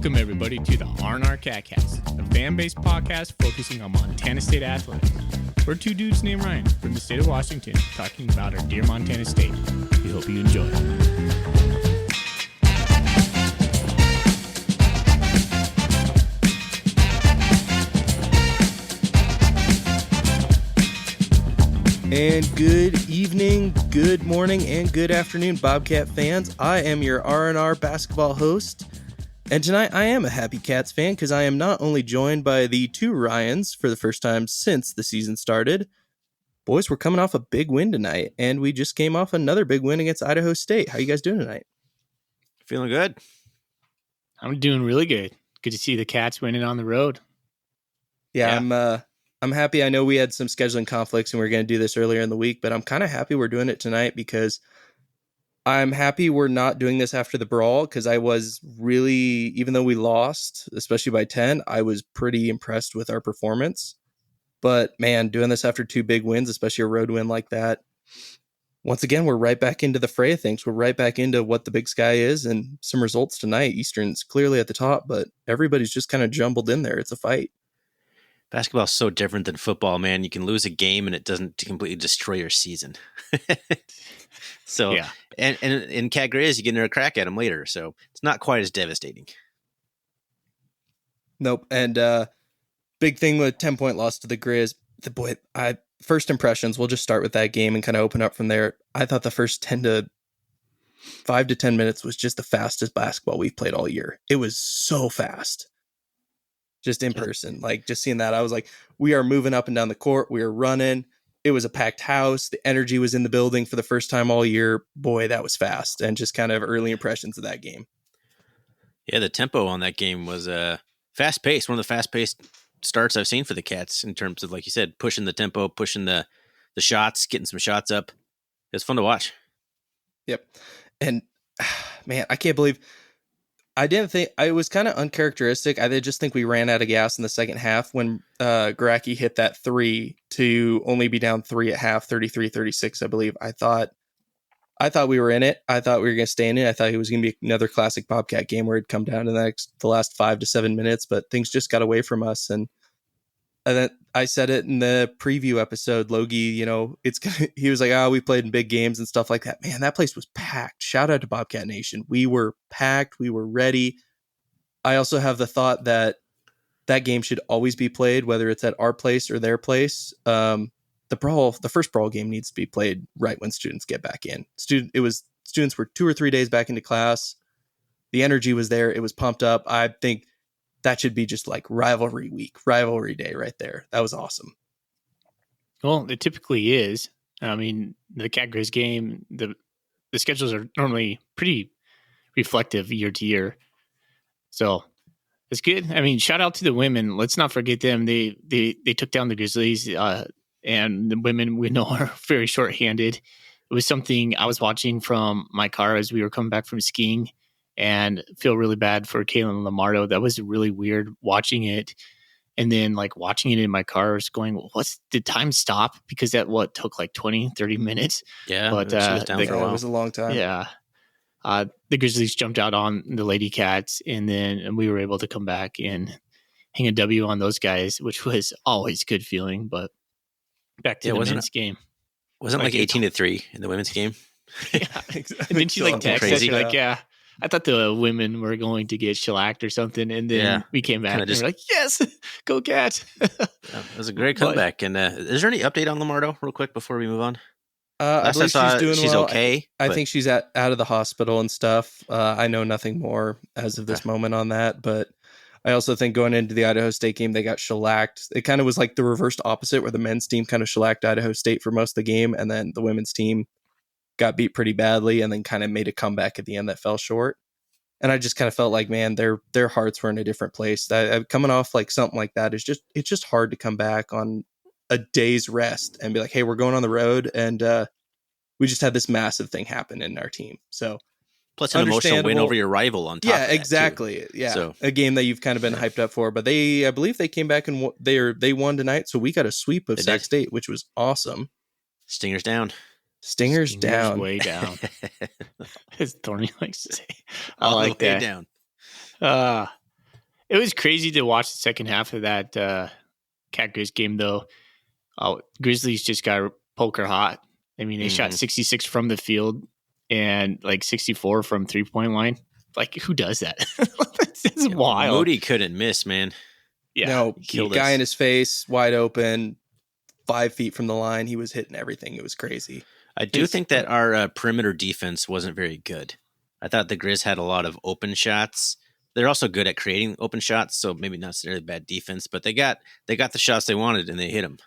Welcome, everybody, to the R&R CatCast, a fan-based podcast focusing on Montana State athletics. We're two dudes named Ryan from the state of Washington talking about our dear Montana State. We hope you enjoy. And good evening, good morning, and good afternoon, Bobcat fans. I am your R&R basketball host, and tonight I am a happy Cats fan because I am not only joined by the two Ryans for the first time since the season started. Boys, we're coming off a big win tonight, and we just came off another big win against Idaho State. How you guys doing tonight? Feeling good. I'm doing really good. Good to see the Cats winning on the road. Yeah. I'm happy. I know we had some scheduling conflicts and we were going to do this earlier in the week, but I'm kind of happy we're doing it tonight because I'm happy we're not doing this after the brawl because I was really, even though we lost, especially by 10, I was pretty impressed with our performance. But man, doing this after two big wins, especially a road win like that, once again, we're right back into the fray of things. We're right back into what the Big Sky is and some results tonight. Eastern's clearly at the top, but everybody's just kind of jumbled in there. It's a fight. Basketball is so different than football, man. You can lose a game and it doesn't completely destroy your season. So, yeah. And in Cat Griz, you get a crack at them later. So it's not quite as devastating. Nope. And big thing with 10-point loss to the Griz. First impressions, we'll just start with that game and kind of open up from there. I thought the first 5 to 10 minutes was just the fastest basketball we've played all year. It was so fast. Just in person, like just seeing that, I was like, we are moving up and down the court. We are running. It was a packed house. The energy was in the building for the first time all year. Boy, that was fast. And just kind of early impressions of that game. Yeah, the tempo on that game was fast paced. One of the fast paced starts I've seen for the Cats in terms of, like you said, pushing the tempo, pushing the shots, getting some shots up. It was fun to watch. Yep. And man, I can't believe I didn't think it was kind of uncharacteristic. I just think we ran out of gas in the second half when Garacki hit that three to only be down 3 at half, 33-36, I believe. I thought we were in it. I thought we were going to stay in it. I thought it was going to be another classic Bobcat game where it'd come down to the last 5 to 7 minutes, but things just got away from us. And then I said it in the preview episode, Logie, he was like, we played in big games and stuff like that. Man, that place was packed. Shout out to Bobcat Nation. We were packed. We were ready. I also have the thought that game should always be played, whether it's at our place or their place. The first brawl game needs to be played right when students get back in. Students were 2 or 3 days back into class. The energy was there. It was pumped up. I think that should be just like rivalry day right there. That was awesome. Well, it typically is. I mean, the Cat Griz game, the schedules are normally pretty reflective year to year. So it's good. I mean, shout out to the women. Let's not forget them. They took down the Grizzlies, and the women we know are very shorthanded. It was something I was watching from my car as we were coming back from skiing. And feel really bad for Kaylin Lamardo. That was really weird watching it. And then watching it in my car, I was going, did time stop? Because that took 20, 30 minutes. Yeah. But she was down for a while. It was a long time. Yeah. The Grizzlies jumped out on the Lady Cats and we were able to come back and hang a W on those guys, which was always a good feeling. But back to the men's game. Wasn't 18-3 in the women's game? Yeah. Exactly. And then she texted us, you're yeah. I thought the women were going to get shellacked or something, and then we came back and we're like, yes, go Cats. It was a great comeback. And is there any update on Lamardo real quick before we move on? I believe she's doing she's well. okay. I think she's out of the hospital and stuff. I know nothing more as of this moment on that, but I also think going into the Idaho State game, they got shellacked. It kind of was like the reversed opposite where the men's team kind of shellacked Idaho State for most of the game, and then the women's team got beat pretty badly and then kind of made a comeback at the end that fell short. And I just kind of felt like, man, their hearts were in a different place. Coming off something like that it's just hard to come back on a day's rest and be like, hey, we're going on the road. And we just had this massive thing happen in our team. So plus an emotional win over your rival on top. Yeah, exactly. Yeah. So, a game that you've kind of been hyped up for, but I believe they came back and they won tonight. So we got a sweep of Sac State, which was awesome. Stingers down. Stingers down. Way down. As Thorny likes to say. I All like the way that. Down. It was crazy to watch the second half of that Cat Grizz game, though. Grizzlies just got poker hot. I mean, they shot 66 from the field and like 64 from 3-point line. Like, who does that? That's wild. Moody couldn't miss, man. Yeah, no, guy in his face, wide open, 5 feet from the line. He was hitting everything. It was crazy. I do think that our perimeter defense wasn't very good. I thought the Grizz had a lot of open shots. They're also good at creating open shots, so maybe not necessarily bad defense, but they got the shots they wanted and they hit them.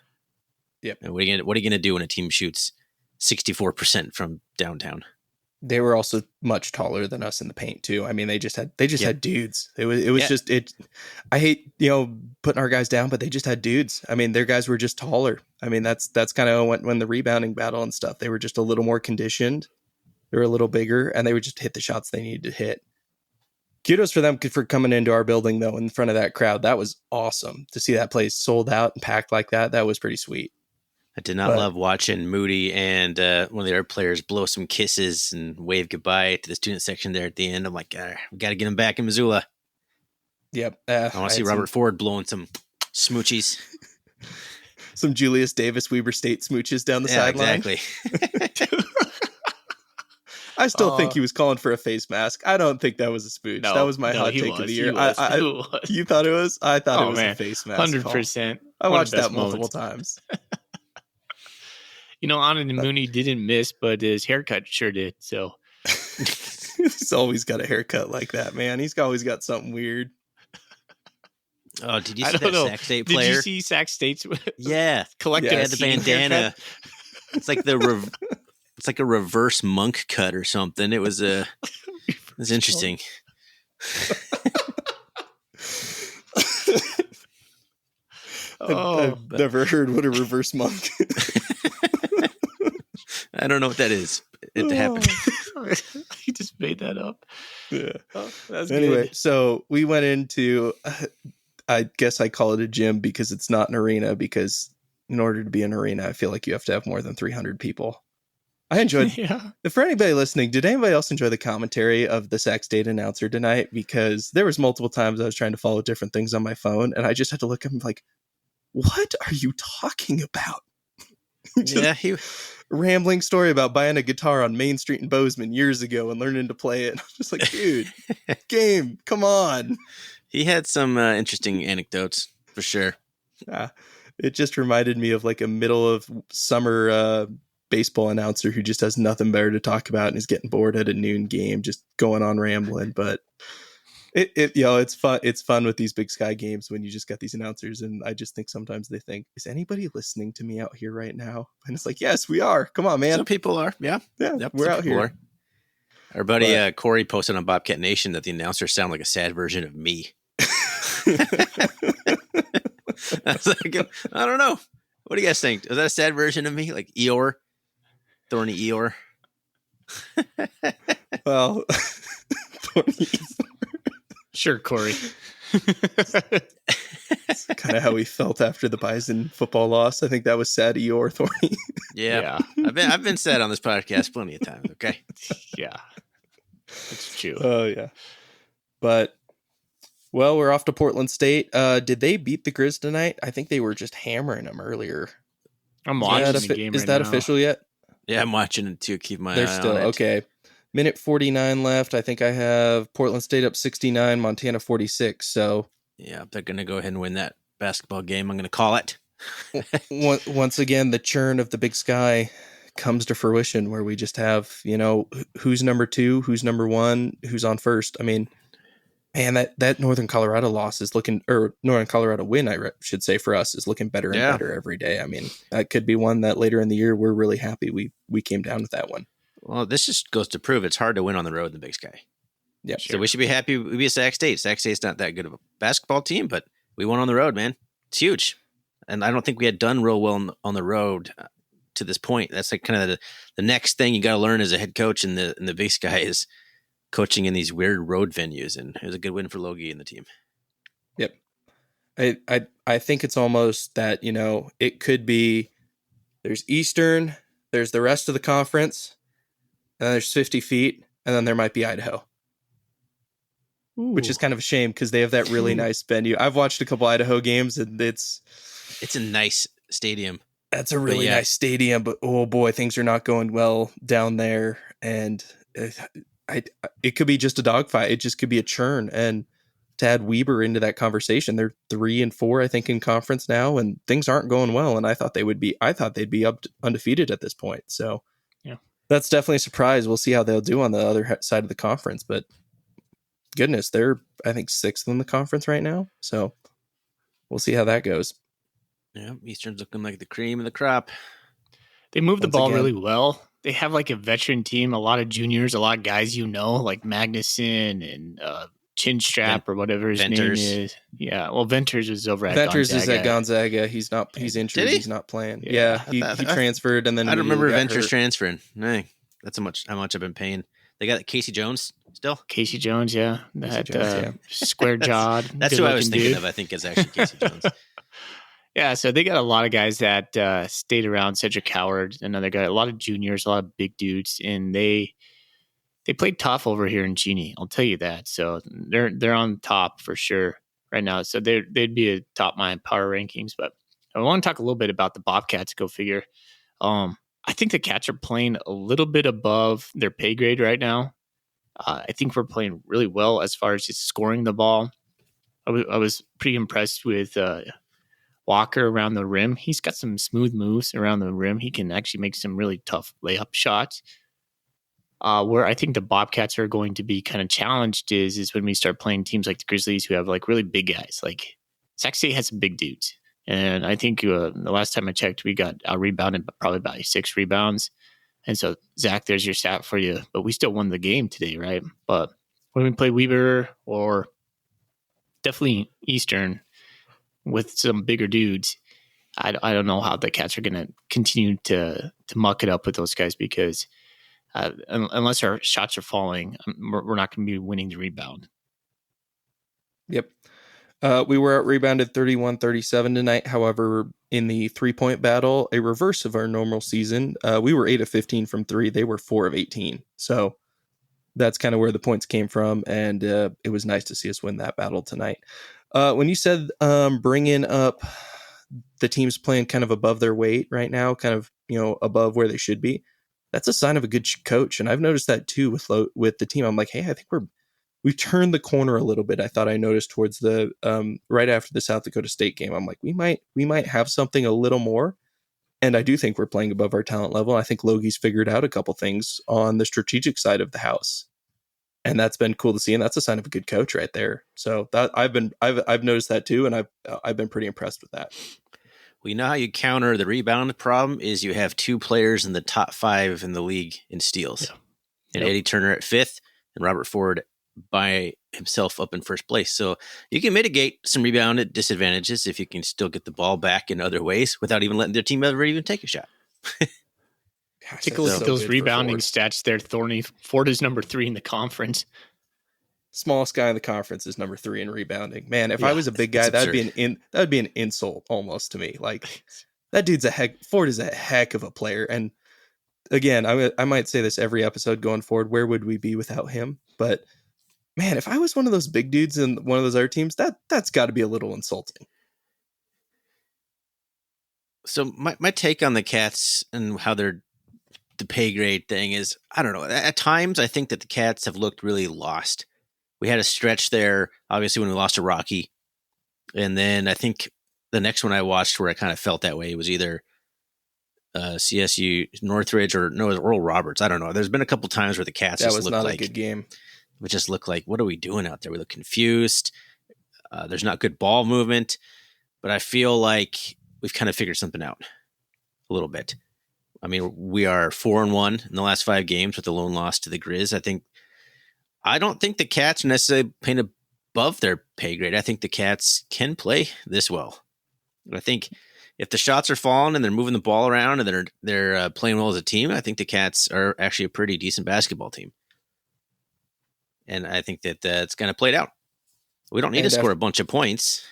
Yep. And what are you gonna do when a team shoots 64% from downtown? They were also much taller than us in the paint too. I mean, they just had dudes. It was just it. I hate putting our guys down, but they just had dudes. I mean, their guys were just taller. I mean, that's kind of when the rebounding battle and stuff. They were just a little more conditioned. They were a little bigger, and they would just hit the shots they needed to hit. Kudos for them for coming into our building though in front of that crowd. That was awesome to see that place sold out and packed like that. That was pretty sweet. I did not love watching Moody and one of the other players blow some kisses and wave goodbye to the student section there at the end. I'm like, we got to get him back in Missoula. Yep. I want to see Robert Ford blowing some smoochies. Some Julius Davis Weber State smooches down the sideline. Exactly. I still think he was calling for a face mask. I don't think that was a smooch. That was my hot take of the year. You thought it was? I thought it was a face mask. 100%. I watched that multiple times. Anan Mooney didn't miss, but his haircut sure did. So he's always got a haircut like that, man. He's always got something weird. Oh, did you see that Sac State player? Did you see Sac State's? Collective. Yeah, the bandana. It's like it's like a reverse monk cut or something. It was interesting. I've never heard what a reverse monk is. I don't know what that is. It happened. You just made that up. Yeah. Anyway, good. So we went into, I guess I call it a gym because it's not an arena, because in order to be an arena, I feel like you have to have more than 300 people. I enjoyed, For anybody listening, did anybody else enjoy the commentary of the Sac State announcer tonight? Because there was multiple times I was trying to follow different things on my phone, and I just had to look at him like, what are you talking about? Rambling story about buying a guitar on Main Street in Bozeman years ago and learning to play it. I'm just like, dude, game, come on. He had some interesting anecdotes for sure. It just reminded me of like a middle of summer baseball announcer who just has nothing better to talk about and is getting bored at a noon game, just going on rambling. But it's fun. It's fun with these Big Sky games when you just got these announcers, and I just think sometimes they think, is anybody listening to me out here right now? And it's like, yes, we are. Come on, man. Some people are. Yeah. Yep, we're out here. Our buddy Corey posted on Bobcat Nation that the announcers sound like a sad version of me. I was like, I don't know. What do you guys think? Is that a sad version of me? Like Eeyore? Thorny Eeyore? Well, Thorny Eeyore. Sure, Corey. That's kind of how we felt after the Bison football loss. I think that was sad, Eeyore, Thorny. Yeah. I've been sad on this podcast plenty of times, okay? Yeah. It's true. Oh, yeah. But, well, we're off to Portland State. Did they beat the Griz tonight? I think they were just hammering them earlier. I'm watching the game right now. Is that official yet? Yeah, I'm watching it too. Keep my eye on it. They're still, okay. Minute 49 left. I think I have Portland State up 69, Montana 46. So yeah, they're going to go ahead and win that basketball game. I'm going to call it. Once again, the churn of the Big Sky comes to fruition, where we just have, who's number 2, who's number 1, who's on first. I mean, man, that Northern Colorado loss is looking, or Northern Colorado win, I should say, for us is looking better and better every day. I mean, that could be one that later in the year we're really happy we came down with that one. Well, this just goes to prove it's hard to win on the road in the Big Sky. Yeah, so we should be happy we beat Sac State. Sac State's not that good of a basketball team, but we won on the road, man. It's huge, and I don't think we had done real well on the road to this point. That's like kind of the next thing you got to learn as a head coach in the Big Sky is coaching in these weird road venues, and it was a good win for Logie and the team. Yep, I think it's almost that it could be there's Eastern, there's the rest of the conference. And then there's 50 feet, and then there might be Idaho. which is kind of a shame because they have that really nice venue. I've watched a couple Idaho games, and it's a nice stadium. That's a really nice stadium, but oh boy, things are not going well down there, and it could be just a dogfight. It just could be a churn, and to add Weber into that conversation, they're 3-4, I think, in conference now, and things aren't going well. And I thought they'd be up undefeated at this point. So yeah, that's definitely a surprise. We'll see how they'll do on the other side of the conference, but goodness, they're, I think, 6th in the conference right now. So we'll see how that goes. Yeah, Eastern's looking like the cream of the crop. They move the ball really well. They have like a veteran team, a lot of juniors, a lot of guys like Magnuson and Chinstrap or whatever his Venters. name is. Yeah, well, Venters is over at Venters Gonzaga. is at Gonzaga. He's not. He's injured. He's not playing. Yeah, he transferred, and then I don't remember Venters transferring. No, that's how much I've been paying. They got Casey Jones still. Casey Jones, yeah, square jawed. That's who I was thinking of. I think it's actually Casey Jones. Yeah, so they got a lot of guys that stayed around. Cedric Howard, another guy, a lot of juniors, a lot of big dudes, and they played tough over here in Genie. I'll tell you that. So they're on top for sure right now. So they'd be a top my power rankings. But I want to talk a little bit about the Bobcats. Go figure. I think the Cats are playing a little bit above their pay grade right now. I think we're playing really well as far as just scoring the ball. I was pretty impressed with Walker around the rim. He's got some smooth moves around the rim. He can actually make some really tough layup shots. Where I think the Bobcats are going to be kind of challenged is when we start playing teams like the Grizzlies who have like really big guys. Like Sac State has some big dudes. And I think the last time I checked, we got rebounded probably by 6 rebounds. And so, Zach, there's your stat for you. But we still won the game today, right? But when we play Weber or definitely Eastern with some bigger dudes, I don't know how the Cats are going to continue to muck it up with those guys because unless our shots are falling, we're not going to be winning the rebound. Yep. We were out rebounded 31-37 tonight. However, in the 3-point battle, a reverse of our normal season, we were 8 of 15 from 3. They were 4 of 18. So that's kind of where the points came from. And it was nice to see us win that battle tonight. When you said bringing up the teams playing kind of above their weight right now, kind of, above where they should be, that's a sign of a good coach. And I've noticed that too with the team. I'm like, hey, I think we've turned the corner a little bit. I thought I noticed towards the right after the South Dakota State game. I'm like, we might have something a little more. And I do think we're playing above our talent level. I think Logie's figured out a couple things on the strategic side of the house. And that's been cool to see, and that's a sign of a good coach right there. So that I've noticed that too, and I've been pretty impressed with that. Well, you know how you counter the rebound problem is you have 2 players in the top 5 in the league in steals, and Eddie Turner at 5th, and Robert Ford by himself up in first place. So you can mitigate some rebound disadvantages if you can still get the ball back in other ways without even letting their team ever even take a shot. Gosh, take a look at those rebounding stats there, Thorny. Ford is number 3 in the conference. Smallest guy in the conference is number 3 in rebounding. Man, if I was a big guy, that'd be an insult almost to me. Like that dude's Ford is a heck of a player. And again, I might say this every episode going forward. Where would we be without him? But man, if I was one of those big dudes in one of those other teams, that's got to be a little insulting. So my take on the Cats and how they're the pay grade thing is, I don't know. At times, I think that the Cats have looked really lost. We had a stretch there, obviously, when we lost to Rocky. And then I think the next one I watched where I kind of felt that way was either CSU Northridge or it was Oral Roberts. I don't know. There's been a couple times where the Cats that was not a good game. We just look like, what are we doing out there? We look confused. There's not good ball movement. But I feel like we've kind of figured something out a little bit. I mean, we are 4-1 in the last 5 games with a lone loss to the Griz. I don't think the Cats are necessarily playing above their pay grade. I think the Cats can play this well. I think if the shots are falling and they're moving the ball around and they're playing well as a team, I think the Cats are actually a pretty decent basketball team. And I think that it's going to play out. We don't need to score a bunch of points.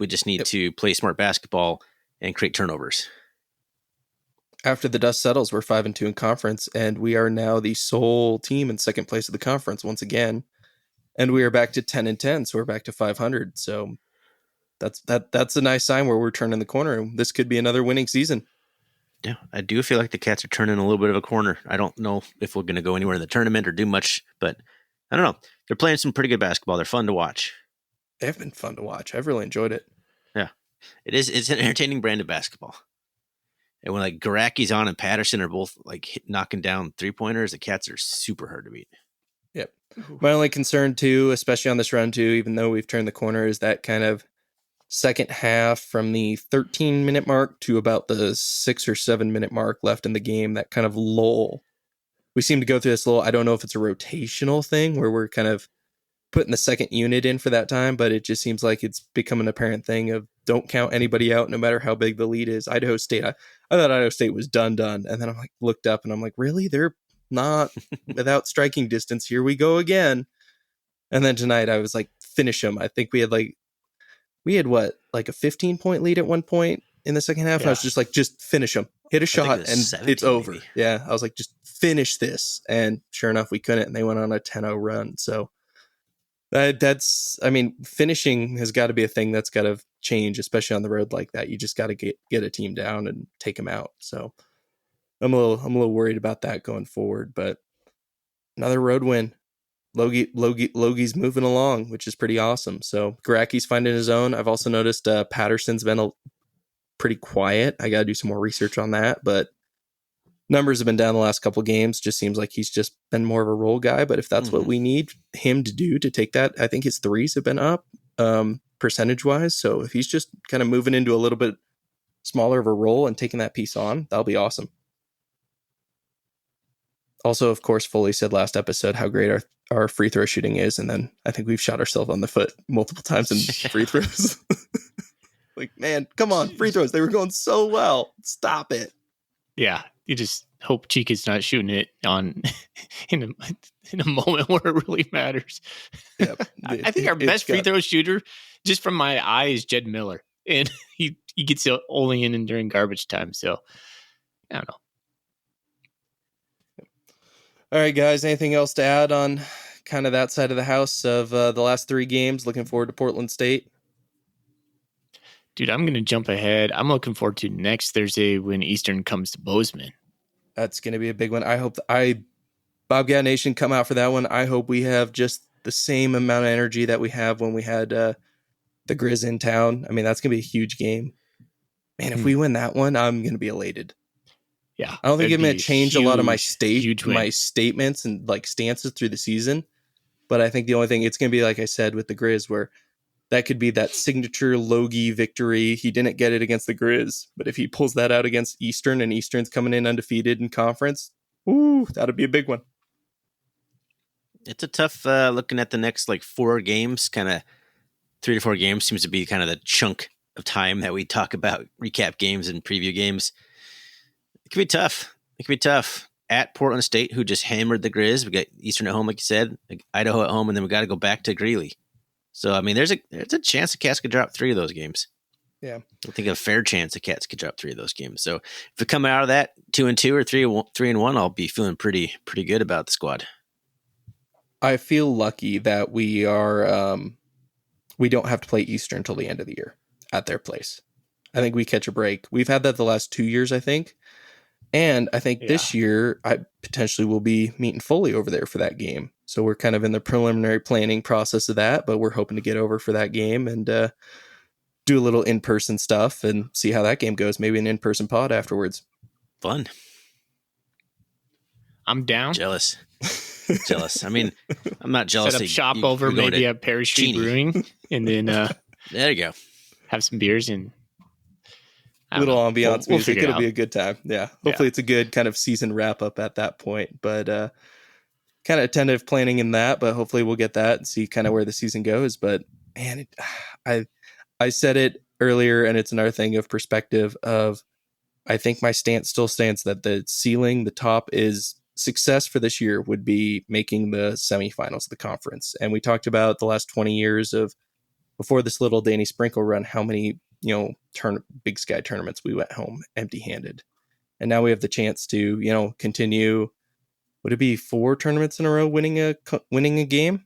We just need to play smart basketball and create turnovers. After the dust settles, we're 5-2 in conference, and we are now the sole team in second place of the conference once again. And we are back to 10-10, so we're back to 500. So that's a nice sign where we're turning the corner. This could be another winning season. Yeah, I do feel like the Cats are turning a little bit of a corner. I don't know if we're going to go anywhere in the tournament or do much, but I don't know. They're playing some pretty good basketball. They're fun to watch. They've been fun to watch. I've really enjoyed it. Yeah, it's an entertaining brand of basketball. And when like Garaki's on and Patterson are both like knocking down 3-pointers, the Cats are super hard to beat. Yep. My only concern too, especially on this run too, even though we've turned the corner, is that kind of second half from the 13-minute mark to about the 6 or 7-minute mark left in the game, that kind of lull. We seem to go through this lull. I don't know if it's a rotational thing where we're kind of putting the second unit in for that time, but it just seems like it's become an apparent thing of don't count anybody out no matter how big the lead is. Idaho State, I thought Idaho State was done. And then I'm like, looked up and I'm like, really? They're not without striking distance. Here we go again. And then tonight I was like, finish them. I think we had what, like a 15-point lead at one point in the second half. Yeah. And I was just like, just finish them, hit a shot, and it's over. Maybe. Yeah. I was like, just finish this. And sure enough, we couldn't. And they went on a 10-0 run. So finishing has got to be a thing that's got to change, especially on the road like that. You just got to get a team down and take them out. So I'm a little worried about that going forward, but another road win. Logie's moving along, which is pretty awesome. So Garaki's finding his own. I've also noticed Patterson's been pretty quiet. I got to do some more research on that, but numbers have been down the last couple of games. Just seems like he's just been more of a role guy. But if that's what we need him to do to take that, I think his threes have been up percentage wise. So if he's just kind of moving into a little bit smaller of a role and taking that piece on, that'll be awesome. Also, of course, Foley said last episode how great our free throw shooting is. And then I think we've shot ourselves on the foot multiple times in free throws. Like, man, come on, free throws. They were going so well. Stop it. Yeah. You just hope Chica's not shooting it on in a moment where it really matters. Yep. I think our best free throw shooter, just from my eye, is Jed Miller. And he gets it only in during garbage time. So, I don't know. All right, guys. Anything else to add on kind of that side of the house of the last 3 games? Looking forward to Portland State. Dude, I'm going to jump ahead. I'm looking forward to next Thursday when Eastern comes to Bozeman. That's going to be a big one. I hope Bobcat Nation come out for that one. I hope we have just the same amount of energy that we have when we had the Griz in town. I mean, that's going to be a huge game. Man, if we win that one, I'm going to be elated. Yeah. I don't think I'm going to change a lot of my statements and like stances through the season. But I think the only thing, it's going to be like I said with the Griz, where that could be that signature Logie victory. He didn't get it against the Griz, but if he pulls that out against Eastern and Eastern's coming in undefeated in conference, that'd be a big one. It's a tough looking at the next 4 games, kind of 3 to 4 games seems to be kind of the chunk of time that we talk about recap games and preview games. It could be tough. At Portland State, who just hammered the Griz. We got Eastern at home, like you said, Idaho at home, and then we got to go back to Greeley. So, I mean, there's a chance the Cats could drop 3 of those games. Yeah. I think a fair chance the Cats could drop 3 of those games. So, if we come out of that 2-2 or 3-1, I'll be feeling pretty good about the squad. I feel lucky that we are we don't have to play Eastern until the end of the year at their place. I think we catch a break. We've had that the last 2 years, I think. And I think this year I potentially will be meeting Foley over there for that game. So we're kind of in the preliminary planning process of that, but we're hoping to get over for that game and do a little in-person stuff and see how that game goes. Maybe an in-person pod afterwards. Fun. I'm down. Jealous. I mean, I'm not jealous. Set up shop over maybe at Perry Street Brewing, and then there you go. Have some beers and little ambiance music. It'll be a good time. Yeah. Hopefully it's a good kind of season wrap up at that point, but kind of tentative planning in that, but hopefully we'll get that and see kind of where the season goes. But man, I said it earlier, and it's another thing of perspective of, I think my stance still stands that the ceiling, the top is success for this year would be making the semifinals of the conference. And we talked about the last 20 years of before this little Danny Sprinkle run, how many, Big Sky tournaments we went home empty-handed. And now we have the chance to, continue. Would it be 4 tournaments in a row winning a game?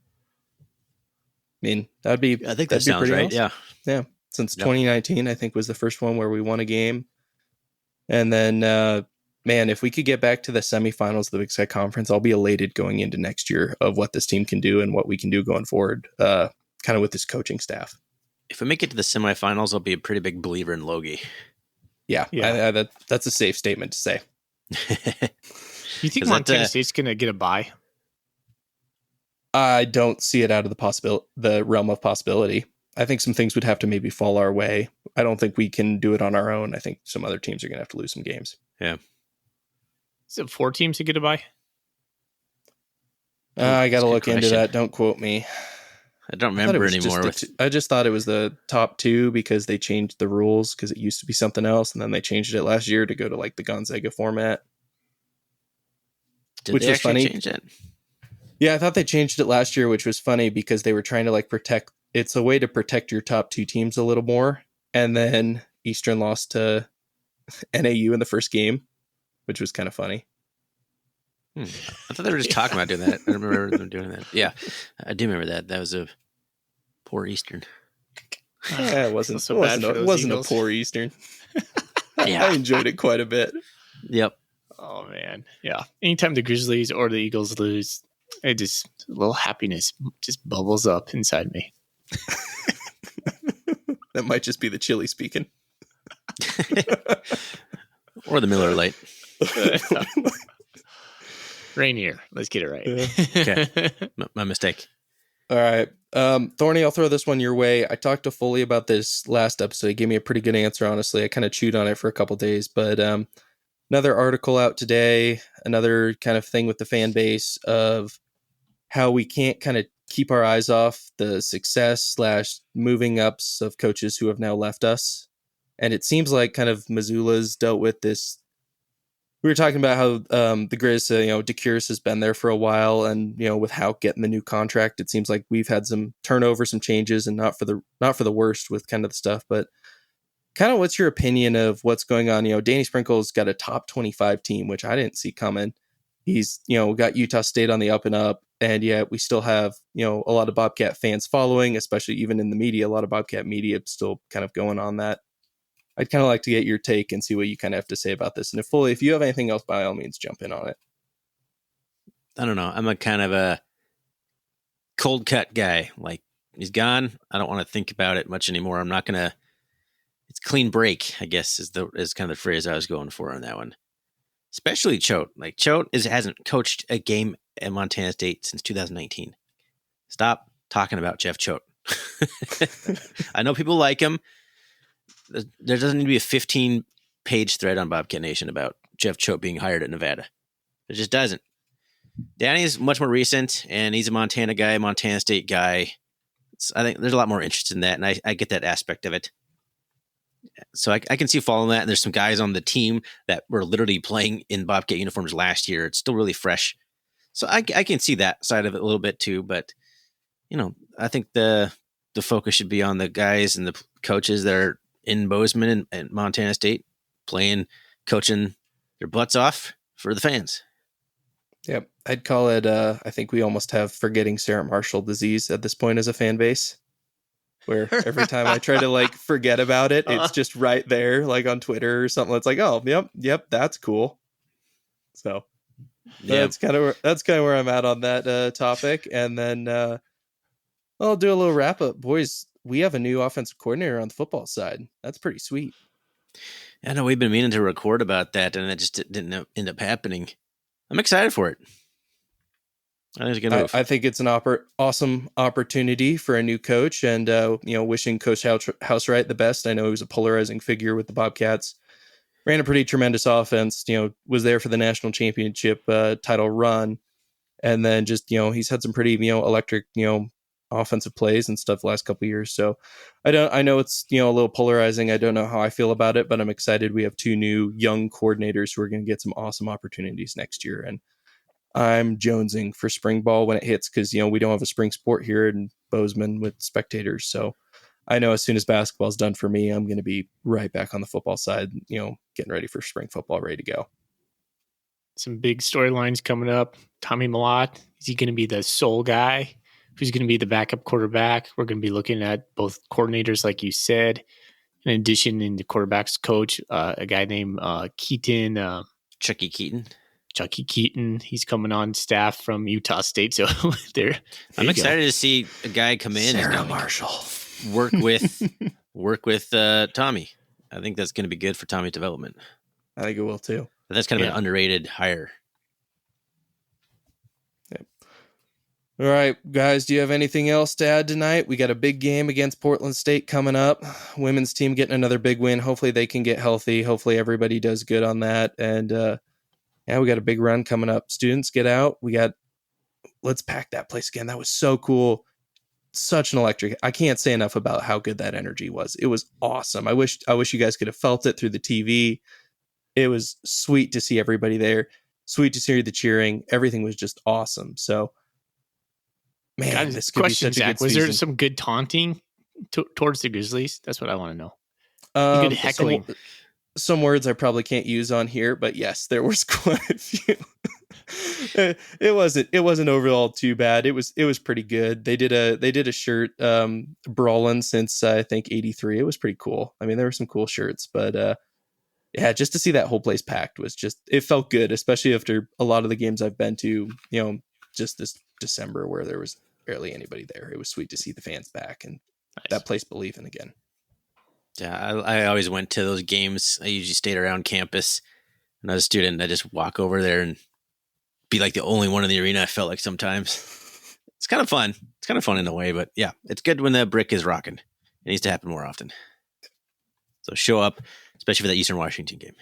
mean, I think that sounds right. awesome. Yeah. Since 2019, I think was the first one where we won a game. And then, man, if we could get back to the semifinals of the Big Sky Conference, I'll be elated going into next year of what this team can do and what we can do going forward, kind of with this coaching staff. If we make it to the semifinals, I'll be a pretty big believer in Logie. Yeah. That's a safe statement to say. You think Montana State's going to get a bye? I don't see it out of the realm of possibility. I think some things would have to maybe fall our way. I don't think we can do it on our own. I think some other teams are going to have to lose some games. Yeah. Is it 4 teams to get a bye? I got to look into that. Don't quote me. I don't remember anymore. I just thought it was the top 2 because they changed the rules because it used to be something else. And then they changed it last year to go to like the Gonzaga format. Did they actually change it? Yeah, I thought they changed it last year, which was funny because they were trying to like protect. It's a way to protect your top 2 teams a little more. And then Eastern lost to NAU in the first game, which was kind of funny. I thought they were just talking about doing that. I remember them doing that. Yeah, I do remember that. That was a poor Eastern. Yeah, it wasn't a poor Eastern. Yeah. I enjoyed it quite a bit. Yep. Oh, man. Yeah. Anytime the Grizzlies or the Eagles lose, a little happiness just bubbles up inside me. That might just be the chili speaking. Or the Miller Lite. Rainier. Let's get it right. Okay. My mistake. All right. Thorny, I'll throw this one your way. I talked to Foley about this last episode. He gave me a pretty good answer, honestly. I kind of chewed on it for a couple days, but another article out today, another kind of thing with the fan base of how we can't kind of keep our eyes off the success / moving ups of coaches who have now left us. And it seems like kind of Missoula's dealt with this. We were talking about how the Griz, DeCuris has been there for a while, and with Houck getting the new contract, it seems like we've had some turnover, some changes, and not for the worst with kind of the stuff. But kind of, what's your opinion of what's going on? Danny Sprinkle's got a top 25 team, which I didn't see coming. He's got Utah State on the up and up, and yet we still have a lot of Bobcat fans following, especially even in the media. A lot of Bobcat media still kind of going on that. I'd kind of like to get your take and see what you kind of have to say about this. And if you have anything else, by all means, jump in on it. I don't know. I'm a kind of a cold cut guy. Like, he's gone. I don't want to think about it much anymore. I'm not going to, it's clean break, I guess, is kind of the phrase I was going for on that one. Especially Choate. Like, Choate hasn't coached a game at Montana State since 2019. Stop talking about Jeff Choate. I know people like him. There doesn't need to be a 15-page thread on Bobcat Nation about Jeff Choate being hired at Nevada. It just doesn't. Danny's much more recent, and he's a Montana guy, Montana State guy. I think there's a lot more interest in that, and I get that aspect of it. So I can see following that, and there's some guys on the team that were literally playing in Bobcat uniforms last year. It's still really fresh. So I can see that side of it a little bit too, but I think the focus should be on the guys and the coaches that are in Bozeman and Montana State coaching their butts off for the fans. Yep. I'd call it, I think we almost have forgetting Sarah Marshall disease at this point as a fan base, where every time I try to forget about it, it's just right there, like on Twitter or something. It's like, oh, yep, that's cool. So that's kind of where I'm at on that topic. And then I'll do a little wrap up, boys. We have a new offensive coordinator on the football side. That's pretty sweet. I know we've been meaning to record about that, and it just didn't end up happening. I'm excited for it. I think it's a good move. I think it's an awesome opportunity for a new coach, and wishing Coach Housewright the best. I know he was a polarizing figure with the Bobcats. Ran a pretty tremendous offense. Was there for the national championship title run, and then just he's had some pretty electric offensive plays and stuff the last couple of years. So I know it's a little polarizing. I don't know how I feel about it, but I'm excited. We have 2 new young coordinators who are going to get some awesome opportunities next year, and I'm jonesing for spring ball when it hits, because we don't have a spring sport here in Bozeman with spectators. So I know as soon as basketball's done for me, I'm going to be right back on the football side, getting ready for spring football, ready to go. Some big storylines coming up. Tommy Malott, is he going to be the sole guy who's going to be the backup quarterback. We're going to be looking at both coordinators, like you said. In addition, in the quarterback's coach, a guy named Keaton. Chucky Keaton. He's coming on staff from Utah State. So I'm excited to see a guy come in Sarah and Marshall work with Tommy. I think that's going to be good for Tommy's development. I think it will too. But that's kind of an underrated hire. Yep. All right, guys, do you have anything else to add tonight? We got a big game against Portland State coming up. Women's team getting another big win. Hopefully they can get healthy. Hopefully everybody does good on that. And we got a big run coming up. Students, get out. Let's pack that place again. That was so cool. Such an electric. I can't say enough about how good that energy was. It was awesome. I wish you guys could have felt it through the TV. It was sweet to see everybody there. Sweet to hear the cheering. Everything was just awesome. So, man, this could question, be such a Zach, good was season. there some good taunting towards the Grizzlies? That's what I want to know. Good heckling. Some words I probably can't use on here, but yes, there was quite a few. It wasn't overall too bad. It was pretty good. They did a shirt brawling since I think 83. It was pretty cool. I mean, there were some cool shirts, but just to see that whole place packed it felt good, especially after a lot of the games I've been to, just this December where there was barely anybody there. It was sweet to see the fans back and that place believing again. Yeah, I always went to those games. I usually stayed around campus. When I was a student, I just walk over there and be like the only one in the arena. I felt like sometimes. It's kind of fun. It's kind of fun in a way, but yeah, it's good when the brick is rocking. It needs to happen more often. So show up, especially for that Eastern Washington game.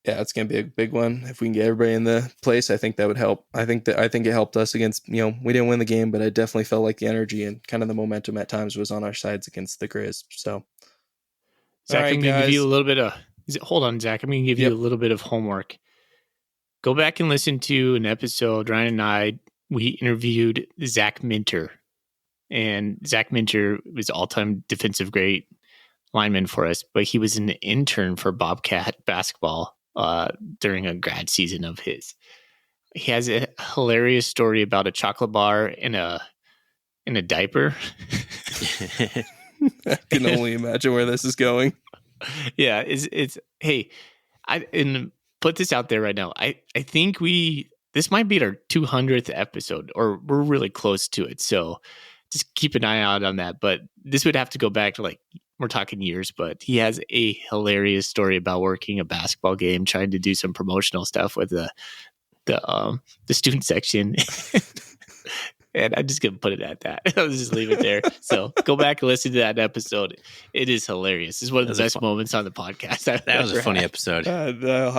Yeah, it's going to be a big one. If we can get everybody in the place, I think that would help. I think it helped us against, we didn't win the game, but I definitely felt like the energy and kind of the momentum at times was on our sides against the Griz. So, Zach, I'm going to give you a little bit of, hold on, Zach. I'm going to give you a little bit of homework. Go back and listen to an episode. Ryan and I, we interviewed Zack Minter. And Zack Minter was all-time defensive great lineman for us, but he was an intern for Bobcat basketball during a grad season of his. He has a hilarious story about a chocolate bar in a diaper. I can only imagine where this is going. Yeah, and put this out there right now. I think this might be our 200th episode, or we're really close to it. So just keep an eye out on that. But this would have to go back to we're talking years, but he has a hilarious story about working a basketball game, trying to do some promotional stuff with the student section. And I'm just going to put it at that. I'll just leave it there. So go back and listen to that episode. It is hilarious. It's one of the best moments on the podcast. That was a funny episode. I'll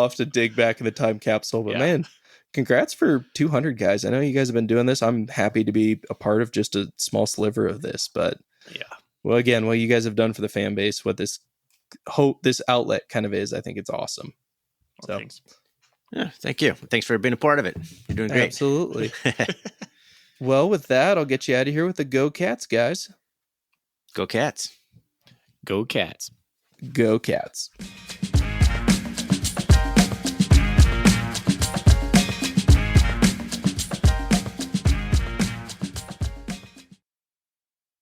have to dig back in the time capsule. But man, congrats for 200 guys. I know you guys have been doing this. I'm happy to be a part of just a small sliver of this. But well, again, what you guys have done for the fan base, what this outlet kind of is, I think it's awesome. Well, thanks. Yeah, thank you. Thanks for being a part of it. You're doing great. Absolutely. Well, with that, I'll get you out of here with the Go Cats, guys. Go Cats. Go Cats. Go Cats.